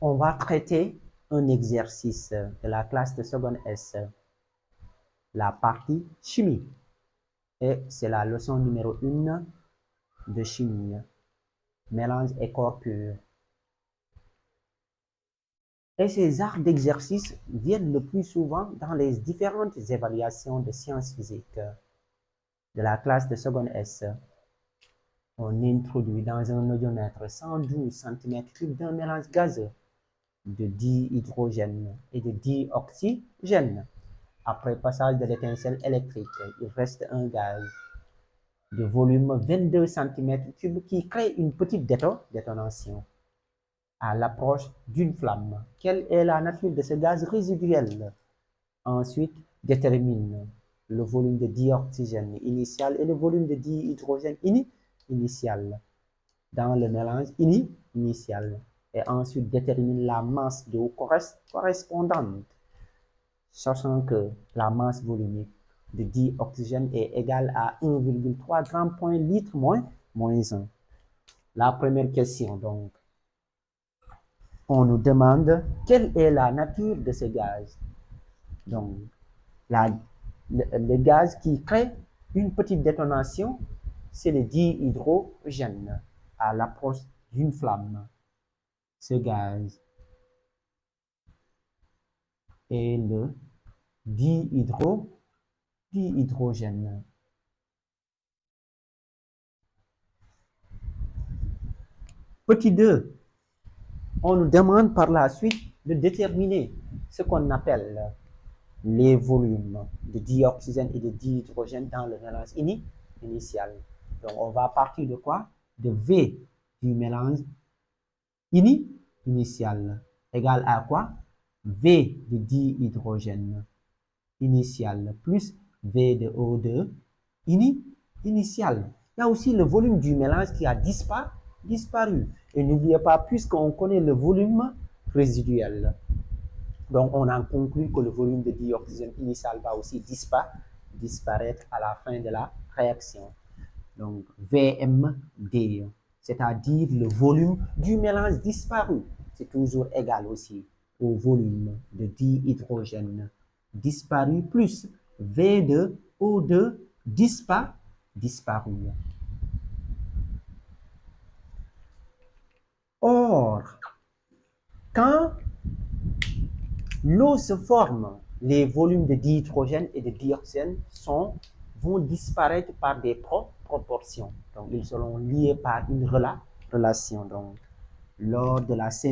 on va traiter un exercice de la classe de seconde S, la partie chimie. Et c'est la leçon numéro 1 de chimie, mélange et corps pur. Et ces arts d'exercice viennent le plus souvent dans les différentes évaluations de sciences physiques de la classe de seconde S. On introduit dans un odiomètre 112 cm3 d'un mélange gazeux de dihydrogène et de dioxygène. Après passage de l'étincelle électrique, il reste un gaz de volume 22 cm3 qui crée une petite détonation à l'approche d'une flamme. Quelle est la nature de ce gaz résiduel? Ensuite, détermine le volume de dioxygène initial et le volume de dihydrogène initial dans le mélange initial. Et ensuite, détermine la masse d'eau correspondante, sachant que la masse volumique de dioxygène est égale à 1,3 g/litre moins 1. La première question, donc, on nous demande quelle est la nature de ce gaz. Donc, le gaz qui crée une petite détonation, c'est le dihydrogène à l'approche d'une flamme. Ce gaz est le dihydrogène. Petit 2, on nous demande par la suite de déterminer ce qu'on appelle les volumes de dioxygène et de dihydrogène dans le mélange initial. Donc, on va partir de quoi? De V du mélange initial égale à quoi? V de dihydrogène initial plus V de O2 initial. Il y a aussi le volume du mélange qui a disparu. Et n'oubliez pas, puisqu'on connaît le volume résiduel, donc on en conclut que le volume de dioxygène initial va aussi disparaître à la fin de la réaction. Donc VMD, c'est-à-dire le volume du mélange disparu, c'est toujours égal aussi au volume de dihydrogène disparu plus V de O2 disparu. Or, quand l'eau se forme, les volumes de dihydrogène et de dioxygène vont disparaître par des proportions. Donc, ils seront liés par une relation. Donc, lors de la